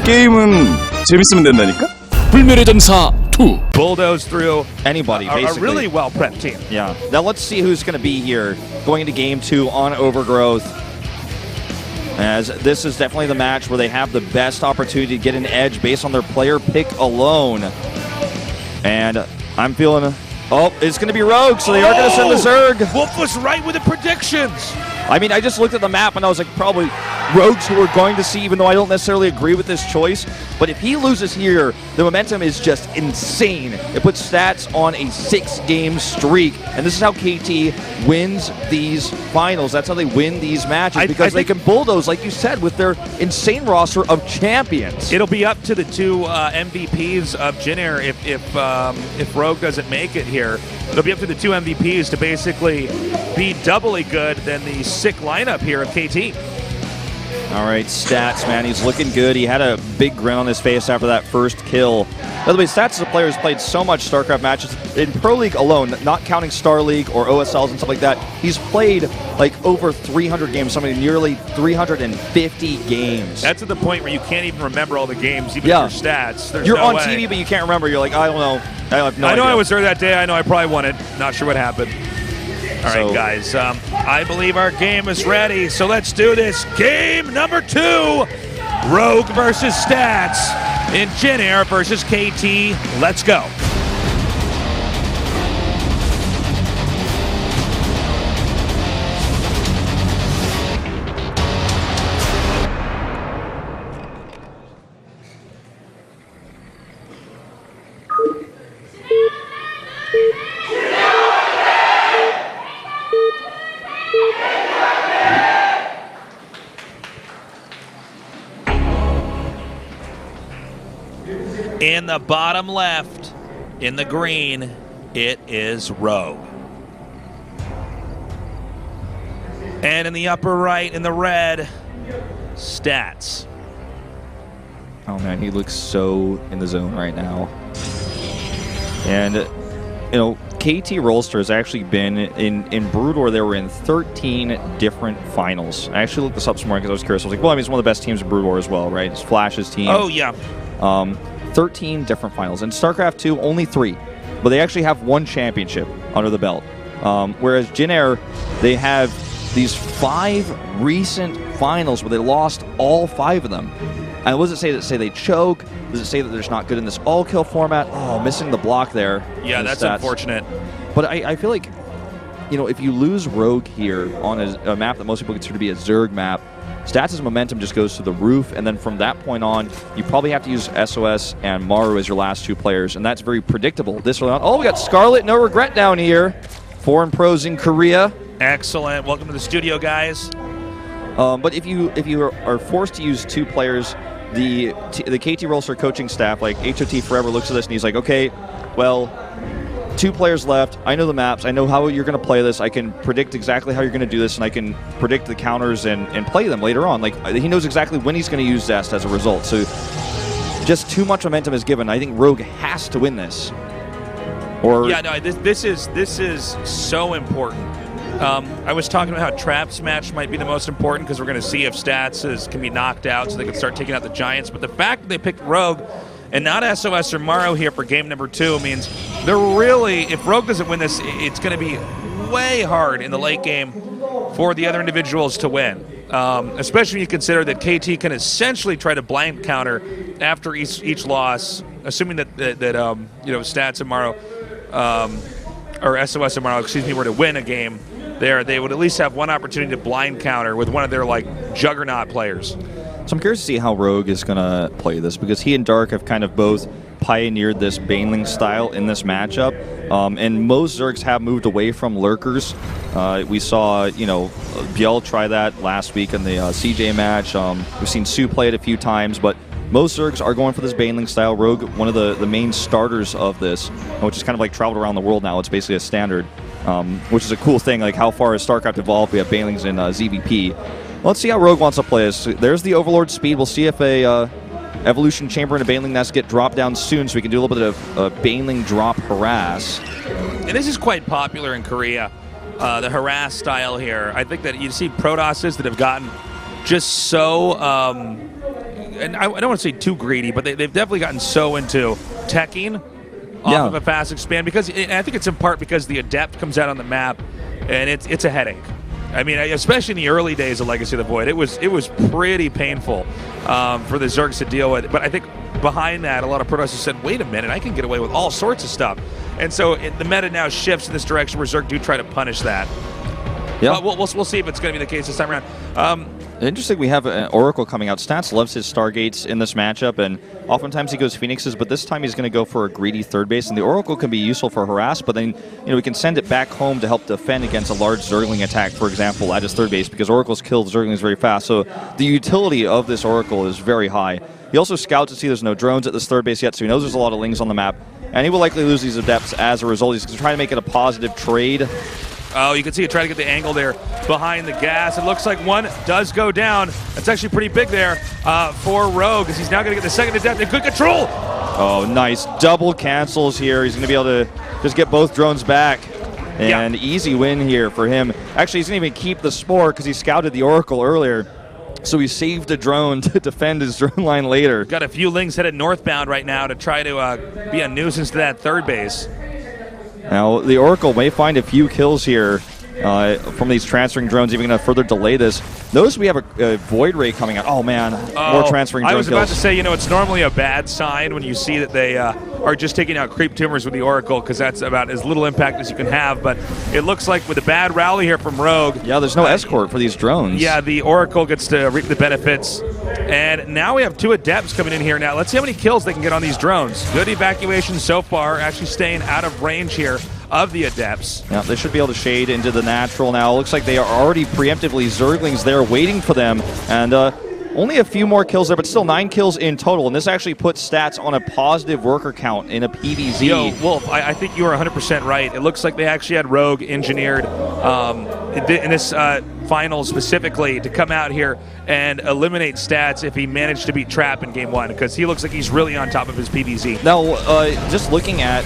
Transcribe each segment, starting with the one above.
게임은 재밌으면 된다니까? 불멸의 전사 2. Bulldoze through Anybody, a basically. really well-prepped team. Yeah. Now let's see who's going to be here going into Game 2 on Overgrowth. As this is definitely the match where they have the best opportunity to get an edge based on their player pick alone. And I'm feeling... Oh, it's going to be Rogue, so they are going to send the Zerg. Wolf was right with the predictions. I mean, I just looked at the map and I was like, probably Rogues who we're going to see, even though I don't necessarily agree with this choice. But if he loses here, the momentum is just insane. It puts Stats on a 6-game streak. And this is how KT wins these finals. That's how they win these matches, because they can bulldoze, like you said, with their insane roster of champions. It'll be up to the two MVPs of Jinair if Rogue doesn't make it here. It'll be up to the two MVPs to basically be doubly good than the sick lineup here of KT. All right, Stats, man, he's looking good. He had a big grin on his face after that first kill. By the way, Stats is a player who's played so much StarCraft matches. In Pro League alone, not counting Star League or OSLs and stuff like that, he's played like over 300 games, something nearly 350 games. That's at the point where you can't even remember all the games, even if your stats. There's You're no on way. TV, but you can't remember. You're like, I don't know. I have no idea. I was there that day. I know I probably won it. Not sure what happened. All right, guys. I believe our game is ready, so let's do this. Game number 2, Rogue versus Stats in Jinair versus KT. Let's go. In the bottom left, in the green, it is Rogue. And in the upper right, in the red, Stats. Oh man, he looks so in the zone right now. And, you know, KT Rolster has actually been in Brood War. They were in 13 different finals. I actually looked this up this morning because I was curious. I was like, well, I mean, it's one of the best teams in Brood War as well, right? It's Flash's team. Oh, yeah. 13 different finals. In StarCraft 2, only 3. But they actually have 1 championship under the belt. Whereas Jinair, they have these 5 recent finals where they lost all 5 of them. And what does it say? Does it say they choke? Does it say that they're just not good in this all-kill format? Oh, missing the block there. Yeah, that's unfortunate. But I feel like, you know, if you lose Rogue here on a map that most people consider to be a Zerg map, Stats' momentum just goes to the roof, and then from that point on, you probably have to use SOS and Maru as your last 2 players, and that's very predictable. This early on. Oh, we got Scarlet, no regret down here. Foreign pros in Korea. Excellent. Welcome to the studio, guys. But if you are forced to use 2 players, the KT Rolster coaching staff, like HOT Forever, looks at this and he's like, okay, well, 2 players left. I know the maps. I know how you're going to play this. I can predict exactly how you're going to do this, and I can predict the counters and play them later on. Like, he knows exactly when he's going to use Zest as a result. So just too much momentum is given. I think Rogue has to win this. Or yeah, no, this is so important. I was talking about how Trap Smash might be the most important because we're going to see if Stats can be knocked out so they can start taking out the Giants. But the fact that they picked Rogue and not SOS or Maru here for game number 2 means they're really, if Rogue doesn't win this, it's going to be way hard in the late game for the other individuals to win. Especially when you consider that KT can essentially try to blank counter after each loss, assuming that you know, Stats and Maru, or SOS and Maru, excuse me, were to win a game there, they would at least have one opportunity to blind counter with one of their like juggernaut players. So I'm curious to see how Rogue is going to play this, because he and Dark have kind of both pioneered this Baneling style in this matchup, and most Zergs have moved away from Lurkers. We saw, you know, Biel try that last week in the CJ match. We've seen Sue play it a few times, but most Zergs are going for this Baneling style. Rogue, one of the main starters of this, which is kind of like traveled around the world now. It's basically a standard, which is a cool thing. Like, how far has StarCraft evolved? We have Banelings in ZVP. Let's see how Rogue wants to play this. There's the Overlord speed. We'll see if a Evolution Chamber and a Baneling Nest get dropped down soon, so we can do a little bit of Baneling drop harass. And this is quite popular in Korea, the harass style here. I think that you see Protosses that have gotten just so and I don't want to say too greedy, but they've definitely gotten so into teching off of a fast expand, because and I think it's in part because the Adept comes out on the map, and it's a headache. I mean, especially in the early days of Legacy of the Void, it was pretty painful for the Zergs to deal with. But I think behind that, a lot of Protoss said, wait a minute, I can get away with all sorts of stuff. And so the meta now shifts in this direction where Zerg do try to punish that. Yeah. We'll see if it's going to be the case this time around. Interesting, we have an Oracle coming out. Stats loves his Stargates in this matchup, and oftentimes he goes Phoenixes, but this time he's going to go for a greedy third base, and the Oracle can be useful for harass, but then we can send it back home to help defend against a large Zergling attack, for example, at his third base, because Oracles kill Zerglings very fast, so the utility of this Oracle is very high. He also scouts to see there's no drones at this third base yet, so he knows there's a lot of Lings on the map, and he will likely lose these Adepts as a result. He's trying to make it a positive trade. Oh, you can see it trying to get the angle there behind the gas. It looks like one does go down. That's actually pretty big there for Rogue, because he's now going to get the second Adept in good control. Oh, nice. Double cancels here. He's going to be able to just get both drones back. And easy win here for him. Actually, he's going to even keep the Spore because he scouted the Oracle earlier. So he saved a drone to defend his drone line later. Got a few Lings headed northbound right now to try to be a nuisance to that third base. Now, the Oracle may find a few kills here from these transferring drones, even going to further delay this. Notice we have a Void Ray coming out. Oh, man, more transferring drone kills. I was about to say, it's normally a bad sign when you see that they are just taking out creep tumors with the Oracle, because that's about as little impact as you can have. But it looks like with a bad rally here from Rogue. Yeah, there's no escort for these drones. Yeah, the Oracle gets to reap the benefits. And now we have two Adepts coming in here now. Let's see how many kills they can get on these drones. Good evacuation so far, actually staying out of range here of the Adepts. Yeah, they should be able to shade into the natural now. Looks like they are already preemptively Zerglings there waiting for them. And only a few more kills there, but still 9 kills in total. And this actually puts Stats on a positive worker count in a PvZ. Yo, Wolf, I think you are 100% right. It looks like they actually had Rogue engineered in this final specifically to come out here and eliminate Stats if he managed to beat Trap in Game 1, because he looks like he's really on top of his PvZ. Now, just looking at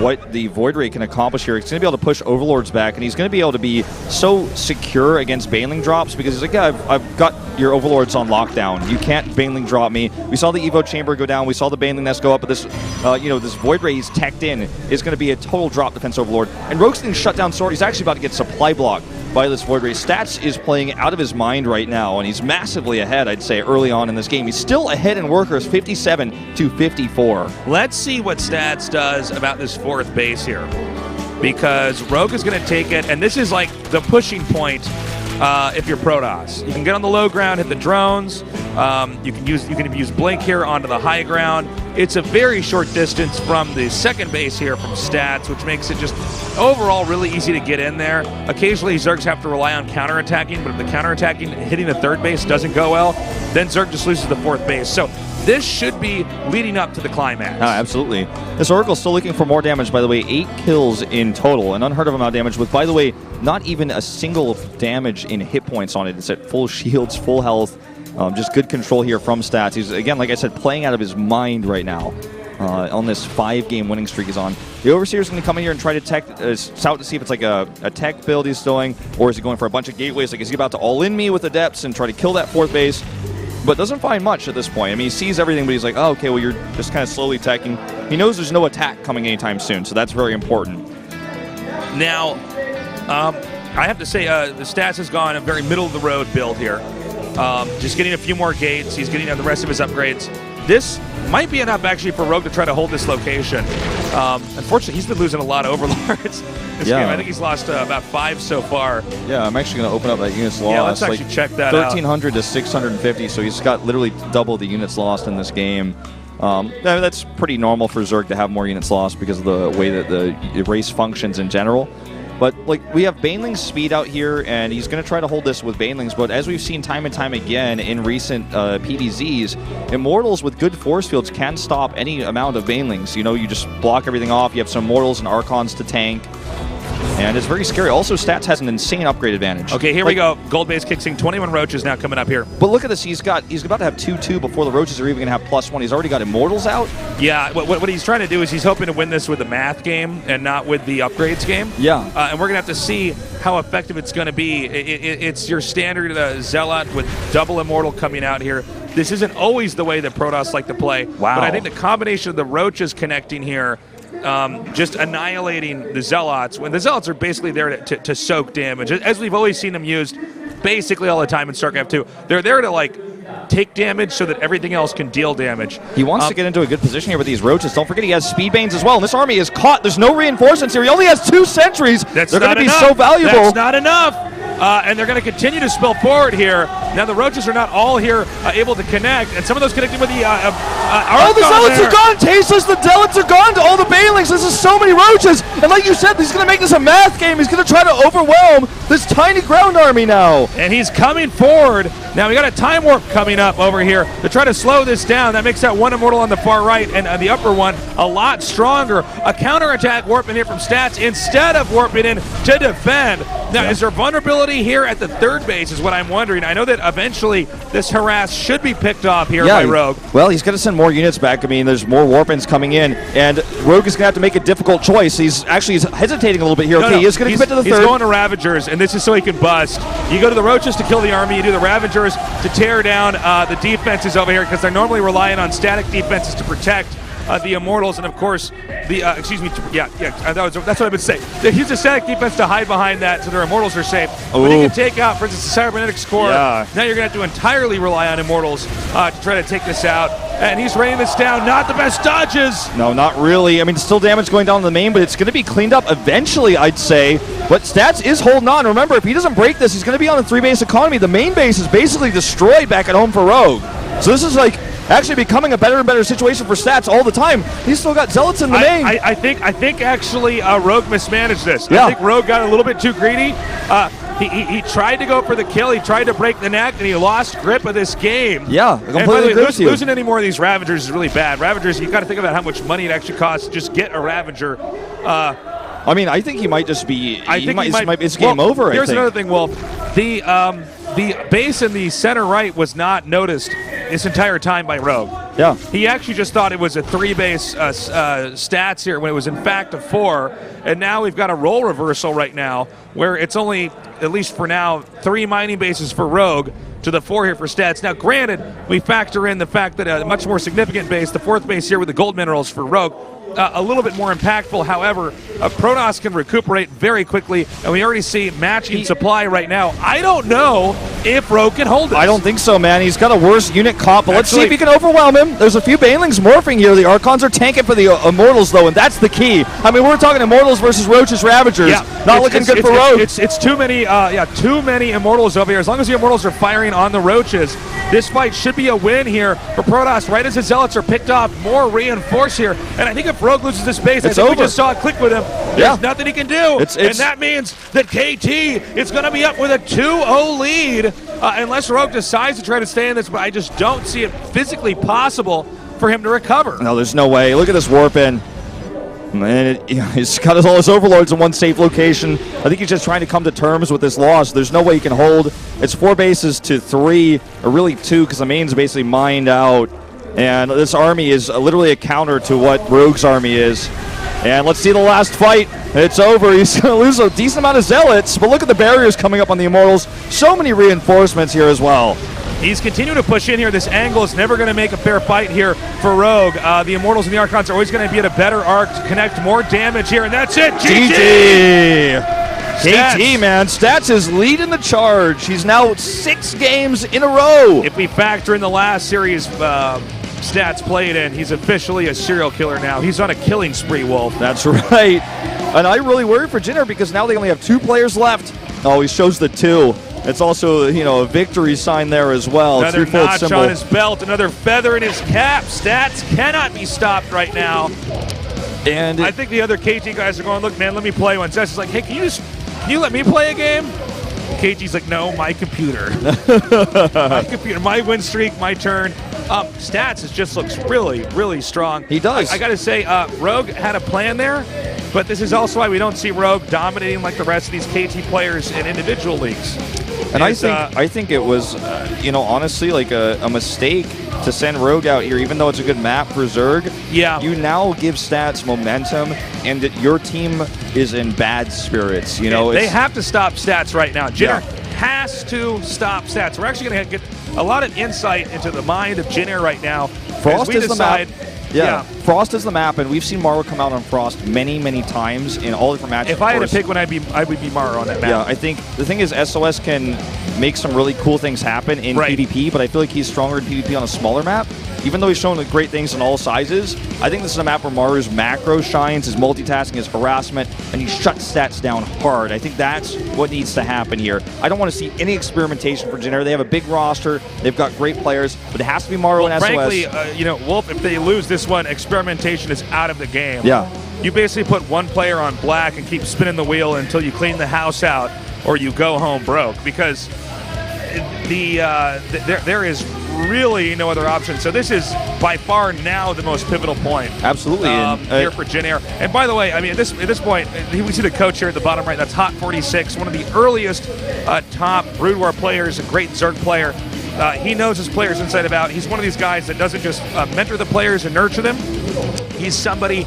what the Void Ray can accomplish here, it's going to be able to push Overlords back, and he's going to be able to be so secure against Baneling drops, because he's like, yeah, I've got your Overlords on lockdown. You can't Baneling drop me. We saw the Evo Chamber go down. We saw the Baneling Nest go up, but this, this Void Ray he's teched in is going to be a total drop defense Overlord. And Rogue's getting shut down sword. He's actually about to get supply blocked by this Void Ray. Stats is playing out of his mind right now, and he's massively ahead, I'd say, early on in this game. He's still ahead in workers, 57-54. Let's see what Stats does about this fourth base here, because Rogue is going to take it, and this is like the pushing point if you're Protoss. You can get on the low ground, hit the drones. You can use Blink here onto the high ground. It's a very short distance from the second base here from Stats, which makes it just overall really easy to get in there. Occasionally, Zergs have to rely on counterattacking, but if the counterattacking hitting the third base doesn't go well, then Zerg just loses the fourth base. So this should be leading up to the climax. Absolutely. This Oracle's still looking for more damage, by the way. 8 kills in total, an unheard of amount of damage with, by the way, not even a single damage in hit points on it. It's at full shields, full health. Just good control here from Stats. He's, again, like I said, playing out of his mind right now on this 5-game winning streak he's on. The Overseer's going to come in here and try to scout to see if it's like a tech build he's doing, or is he going for a bunch of gateways? Like, is he about to all-in me with Adepts and try to kill that fourth base? But doesn't find much at this point. I mean, he sees everything, but he's like, oh, okay, well, you're just kind of slowly teching. He knows there's no attack coming anytime soon, so that's very important. Now, I have to say, the Stats has gone a very middle-of-the-road build here. Just getting a few more gates. He's getting the rest of his upgrades. This might be enough, actually, for Rogue to try to hold this location. Unfortunately, he's been losing a lot of Overlords this game. I think he's lost about 5 so far. Yeah, I'm actually going to open up that units lost. Yeah, let's actually check that 1,300 to 650, so he's got literally double the units lost in this game. That's pretty normal for Zerg to have more units lost because of the way that the race functions in general. But we have Baneling's speed out here, and he's going to try to hold this with Banelings. But as we've seen time and time again in recent PvZs, Immortals with good force fields can stop any amount of Banelings. You just block everything off. You have some Immortals and Archons to tank. And it's very scary. Also, Stats has an insane upgrade advantage. Okay, here we go. Gold base kicking 21 Roaches now coming up here. But look at this. He's about to have 2-2 before the Roaches are even going to have +1. He's already got Immortals out. Yeah, what he's trying to do is he's hoping to win this with the math game and not with the upgrades game. Yeah. And we're going to have to see how effective it's going to be. It's your standard Zealot with double Immortal coming out here. This isn't always the way that Protoss like to play. Wow. But I think the combination of the Roaches connecting here, just annihilating the Zealots, when the Zealots are basically there to soak damage, as we've always seen them used basically all the time in StarCraft 2. They're there to, like, take damage so that everything else can deal damage. He wants to get into a good position here with these Roaches. Don't forget he has Speed Banes as well, and this army is caught. There's no reinforcements here. He only has 2 sentries. They're going to be so valuable. That's not enough. And they're going to continue to spill forward here. Now the Roaches are not all here able to connect, and some of those connecting with the all the Zealots are gone! Tasteless, the Zealots are gone to all the Banelings. This is so many Roaches. And like you said, he's going to make this a math game. He's going to try to overwhelm this tiny ground army now. And he's coming forward. Now we got a Time Warp coming up over here to try to slow this down. That makes that one Immortal on the far right and the upper one a lot stronger. A counterattack warp in here from Stats instead of warping in to defend. Now, is there vulnerability here at the third base is what I'm wondering. I know that eventually this harass should be picked off here by Rogue. Well, he's going to send more units back. I mean, there's more warp-ins coming in, and Rogue is going to have to make a difficult choice. He's hesitating a little bit here. No, okay, he is going to commit to the third. He's going to Ravagers, and this is so he can bust. You go to the Roaches to kill the army. You do the Ravagers to tear down the defenses over here because they're normally relying on static defenses to protect the Immortals, and of course the that's what I've been saying. They use a static defense to hide behind that so their Immortals are safe. But you can take out, for instance, the Cybernetics core. Now you're going to have to entirely rely on Immortals to try to take this out. And he's raining this down. Not the best dodges. No, not really. I mean, still damage going down the main, but it's going to be cleaned up eventually, I'd say. But Stats is holding on. Remember, if he doesn't break this, he's going to be on a 3-base economy. The main base is basically destroyed back at home for Rogue. So this is like actually becoming a better and better situation for Stats all the time. He's still got Zealots in the main. I think actually Rogue mismanaged this. I think Rogue got a little bit too greedy. He tried to go for the kill. He tried to break the neck, and he lost grip of this game. Yeah, I completely agree with you. Losing any more of these Ravagers is really bad. Ravagers, you got to think about how much money it actually costs to just get a Ravager. I mean, I think he might just be. It's game over. Here's another thing, Wolf. The base in the center right was not noticed this entire time by Rogue. Yeah. He actually just thought it was a 3-base stats here when it was in fact a 4. And now we've got a role reversal right now where it's only, at least for now, 3 mining bases for Rogue to the 4 here for Stats. Now, granted, we factor in the fact that a much more significant base, the 4th base here with the gold minerals for Rogue, a little bit more impactful. However, Protoss can recuperate very quickly, and we already see matching supply right now. I don't know if Rogue can hold it. I don't think so, man. He's got a worse unit comp, but let's see if he can overwhelm him. There's a few Banelings morphing here. The Archons are tanking for the Immortals, though, and that's the key. I mean, we're talking Immortals versus Roaches Ravagers. Not looking good for Rogue. It's too many, too many Immortals over here. As long as the Immortals are firing on the Roaches, this fight should be a win here for Protoss. Right as the Zealots are picked off, more reinforced here. And I think if Rogue loses this base, I think we just saw it click with him. There's nothing he can do. And that means that KT is going to be up with a 2-0 lead unless Rogue decides to try to stay in this. But I just don't see it physically possible for him to recover. No, there's no way. Look at this warp in. Man, he's got all his overlords in one safe location. I think he's just trying to come to terms with this loss. There's no way he can hold. It's 4 bases to 3, or really 2, because the main's basically mined out. And this army is literally a counter to what Rogue's army is. And let's see the last fight. It's over. He's going to lose a decent amount of Zealots, but look at the barriers coming up on the Immortals. So many reinforcements here as well. He's continuing to push in here. This angle is never going to make a fair fight here for Rogue. The Immortals and the Archons are always going to be at a better arc to connect more damage here, and that's it. GG! KT, man. Stats is leading the charge. He's now 6 games in a row. If we factor in the last series Stats played in, he's officially a serial killer now. He's on a killing spree, Wolf. That's right. And I really worry for Jinner because now they only have 2 players left. Oh, he shows the 2. It's also, a victory sign there as well. Another notch symbol on his belt, another feather in his cap. Stats cannot be stopped right now. And I think the other KT guys are going, look, man, let me play one. Stats is like, hey, can you let me play a game? KT's like, no, my computer. My computer, my win streak, my turn. Stats just looks really, really strong. He does. I got to say, Rogue had a plan there, but this is also why we don't see Rogue dominating like the rest of these KT players in individual leagues. And I think it was, honestly, like a mistake to send Rogue out here, even though it's a good map for Zerg. Yeah. You now give Stats momentum, and that your team is in bad spirits. They have to stop Stats right now. Jinner has to stop Stats. We're actually going to get a lot of insight into the mind of Jin Air right now. Frost as we is decide, the map. Yeah, Frost is the map, and we've seen Maro come out on Frost many, many times in all different matches. If I had to pick one, I would be Maro on that map. Yeah, I think the thing is SOS can make some really cool things happen in PvP, but I feel like he's stronger in PvP on a smaller map. Even though he's shown great things in all sizes, I think this is a map where Maru's macro shines, his multitasking, his harassment, and he shuts stats down hard. I think that's what needs to happen here. I don't want to see any experimentation for Jin Air. They have a big roster, they've got great players, but it has to be Maru and SOS. Frankly, Wolf, if they lose this one, experimentation is out of the game. Yeah. You basically put one player on black and keep spinning the wheel until you clean the house out or you go home broke, because there is really no other option. So this is by far now the most pivotal point. Absolutely. Here for Jin Air. And by the way, I mean, at this point, we see the coach here at the bottom right. That's Hot 46, one of the earliest top Brood War players, a great Zerg player. He knows his players inside and out. He's one of these guys that doesn't just mentor the players and nurture them. He's somebody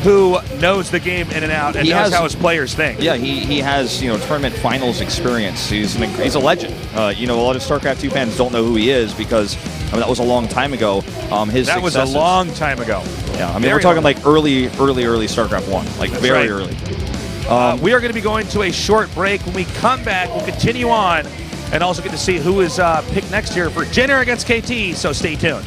who knows the game in and out and knows how his players think. Yeah, he has tournament finals experience. He's a legend. A lot of Starcraft 2 fans don't know who he is because that was a long time ago. That was a long time ago. Yeah, I mean we're talking like early Starcraft 1, like very early. We are going to be going to a short break. When we come back, we'll continue on and also get to see who is picked next here for Jin Air against KT. So stay tuned.